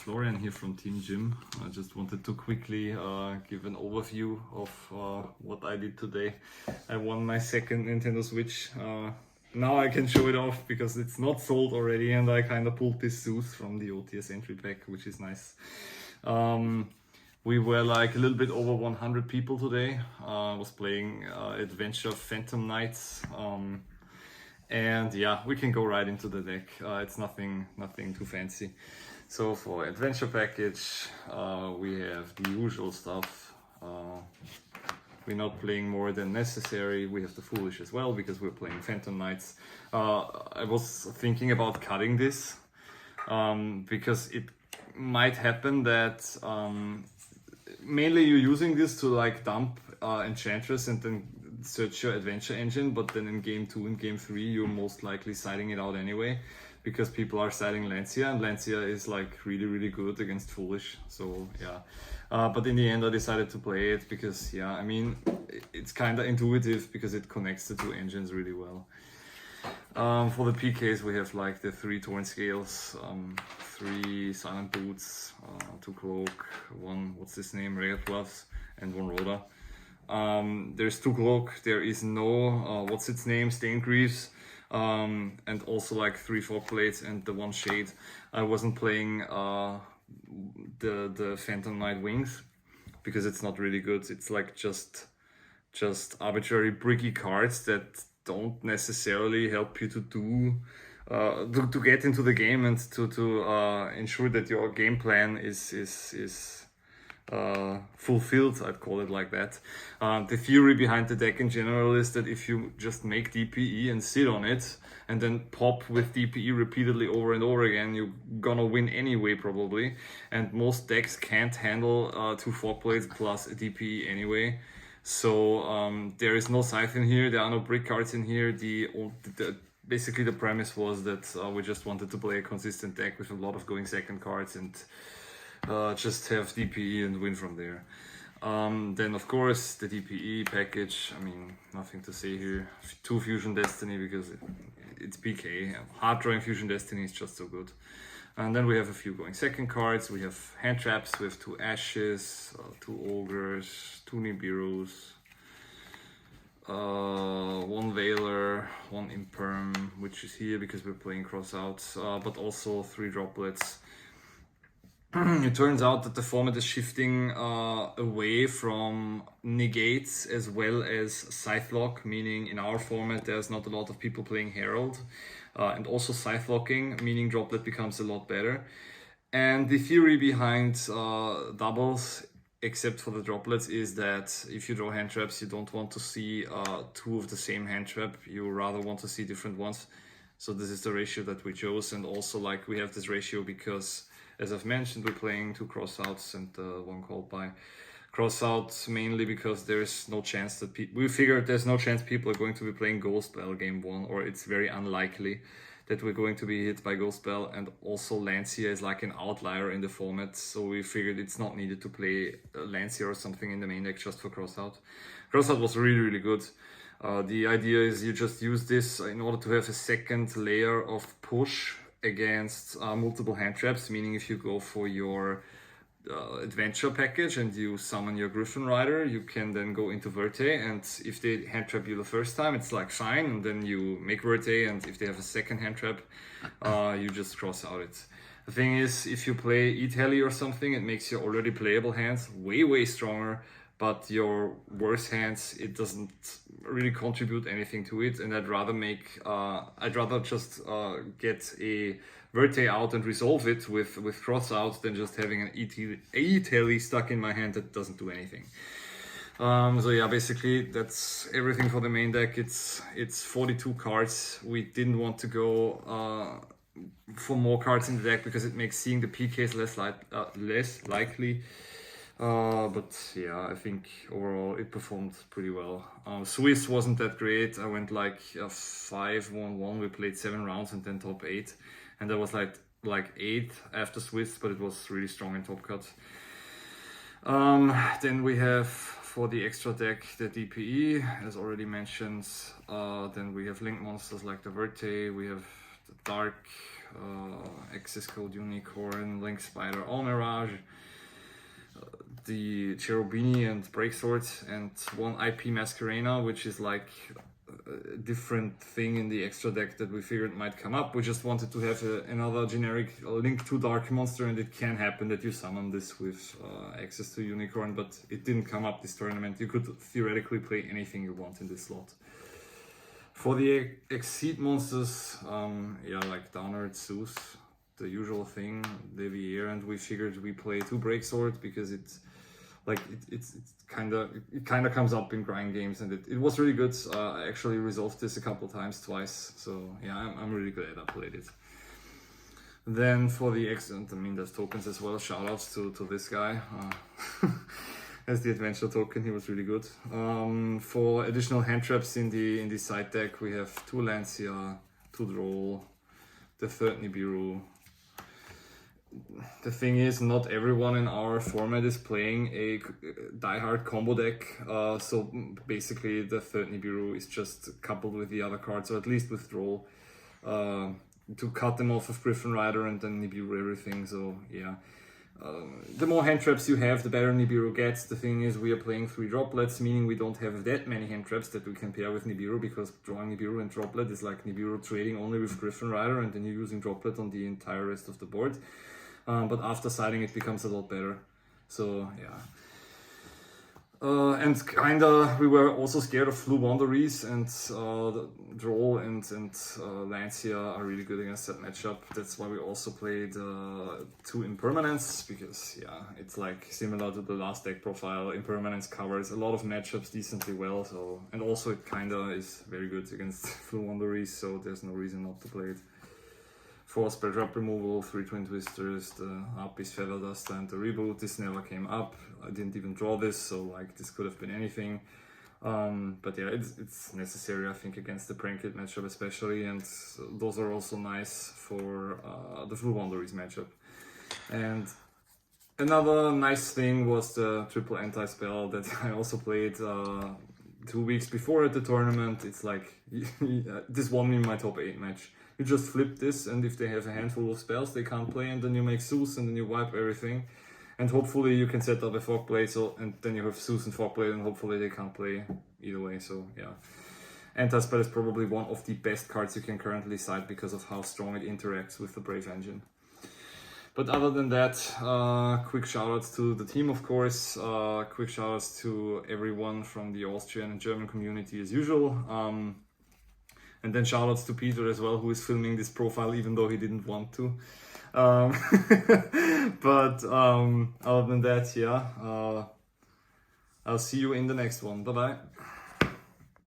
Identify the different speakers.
Speaker 1: Florian here from Team G.Y.M. I just wanted to quickly give an overview of what I did today. I won my second Nintendo Switch. Now I can show it off because it's not sold already, and I kind of pulled this Zeus from the OTS entry pack, which is nice. We were like a little bit over 100 people today. I was playing Adventure Phantom Knights. And yeah, we can go right into the deck. It's nothing too fancy. So for adventure package, we have the usual stuff. We're not playing more than necessary. We have the Foolish as well because we're playing Phantom Knights. I was thinking about cutting this because it might happen that mainly you're using this to like dump Enchantress and then search your adventure engine, but then in game 2 and game 3 you're most likely siding it out anyway because people are siding Lancia, and Lancia is like really good against Foolish. So yeah, but in the end I decided to play it because yeah, I mean it's kind of intuitive because it connects the two engines really well. For the PKs we have like the 3 Torn Scales, 3 Silent Boots, 2 Cloak, 1 what's this name, Ragged Gloves, and 1 Rhoda. There's 2 Cloak, there is no what's its name, Stain Greaves, and also like 3 Fog Blades and the 1 Shade. I wasn't playing the Phantom Knight Wings because it's not really good. It's like just arbitrary bricky cards that don't necessarily help you to do to get into the game and to ensure that your game plan is fulfilled, I'd call it like that. The theory behind the deck in general is that if you just make DPE and sit on it and then pop with DPE repeatedly over and over again, you're gonna win anyway probably, and most decks can't handle 2 Fog Blades plus a DPE anyway. So there is no Scythe in here, there are no brick cards in here. Basically the premise was that we just wanted to play a consistent deck with a lot of going second cards and just have DPE and win from there. Then of course the DPE package, I mean nothing to say here. 2 Fusion Destiny because it's PK. Hard drawing Fusion Destiny is just so good. And then we have a few going second cards. We have hand traps with 2 Ashes, 2 Ogres, 2 Nibiru's, 1 Veiler, 1 Imperm, which is here because we're playing cross outs, but also 3 Droplets. It turns out that the format is shifting away from negates as well as Scythe Lock, meaning in our format there's not a lot of people playing Herald, and also Scythe Locking, meaning Droplet becomes a lot better. And the theory behind doubles, except for the Droplets, is that if you draw hand traps you don't want to see 2 of the same hand trap, you rather want to see different ones. So this is the ratio that we chose, and also like we have this ratio because, as I've mentioned, we're playing 2 crossouts and 1 called by. Crossouts mainly because there's no chance that we figured there's no chance people are going to be playing Ghost Bell game 1, or it's very unlikely that we're going to be hit by Ghost Bell, and also Lancia is like an outlier in the format, so we figured it's not needed to play Lancia or something in the main deck just for crossout. Crossout was really good. The idea is you just use this in order to have a second layer of push against multiple hand traps, meaning if you go for your adventure package and you summon your Griffin Rider, you can then go into Verte, and if they hand trap you the first time it's like fine, and then you make Verte, and if they have a second hand trap you just cross out it. The thing is, if you play E-Tally or something, it makes your already playable hands way stronger, but your worse hands, it doesn't really contribute anything to it, and I'd rather just get a Verte out and resolve it with cross out than just having an E-Tally stuck in my hand that doesn't do anything. So yeah, basically that's everything for the main deck. It's 42 cards. We didn't want to go for more cards in the deck because it makes seeing the PKs less likely. But yeah, I think overall it performed pretty well. Swiss wasn't that great. I went like 5-1-1. We played 7 rounds and then top 8, and that was like 8th after Swiss, but it was really strong in top cut. Then we have for the extra deck the DPE, as already mentioned. Then we have link monsters like the Verte. We have the Dark Access Code Unicorn, Link Spider, All Mirage, the Cherubini and Breaksword, and one IP Masquerena, which is like a different thing in the extra deck that we figured might come up. We just wanted to have another generic Link to Dark monster, and it can happen that you summon this with access to Unicorn, but it didn't come up this tournament. You could theoretically play anything you want in this slot. For the Exceed monsters, yeah, like Downard, Zeus, the usual thing, Devier, and we figured we play 2 Breaksword because it's like it kind of comes up in grind games, and it was really good. I actually resolved this a couple times, twice, so yeah, I'm really glad I played it. Then for the excellent, I mean, there's tokens as well. Shoutouts to this guy. As the adventure token, he was really good. For additional hand traps in the side deck, we have 2 Lancia, 2 Droll, the 3rd Nibiru. The thing is, not everyone in our format is playing a diehard combo deck, so basically the 3rd Nibiru is just coupled with the other cards, or at least with Droll, to cut them off of Griffin Rider and then Nibiru everything, so yeah. The more hand traps you have, the better Nibiru gets. The thing is, we are playing 3 droplets, meaning we don't have that many hand traps that we can pair with Nibiru, because drawing Nibiru and droplet is like Nibiru trading only with Griffin Rider, and then you're using droplet on the entire rest of the board. But after siding, it becomes a lot better. So yeah. And kinda, we were also scared of Flu Wanderies, and the Droll and Lancia are really good against that matchup. That's why we also played 2 Impermanence, because yeah, it's like similar to the last deck profile. Impermanence covers a lot of matchups decently well, so, and also it kinda is very good against Flu Wanderies, so there's no reason not to play it. 4 Spell Drop Removal, 3 Twin Twisters, the Apis Feather Duster, and the Reboot. This never came up. I didn't even draw this, so like this could have been anything. But yeah, it's necessary, I think, against the Prankit matchup especially, and those are also nice for the Flu Wanderies matchup. And another nice thing was the triple anti-spell that I also played 2 weeks before at the tournament. It's like, this won me my top 8 match. You just flip this, and if they have a handful of spells they can't play, and then you make Zeus, and then you wipe everything. And hopefully you can set up a Fog Blade, so, and then you have Zeus and Fog Blade, and hopefully they can't play either way, so yeah. Anti-Spell is probably one of the best cards you can currently side because of how strong it interacts with the Brave Engine. But other than that, quick shoutouts to the team, of course. Quick shoutouts to everyone from the Austrian and German community as usual. And then shoutouts to Peter as well, who is filming this profile even though he didn't want to. But other than that, yeah, I'll see you in the next one. Bye bye.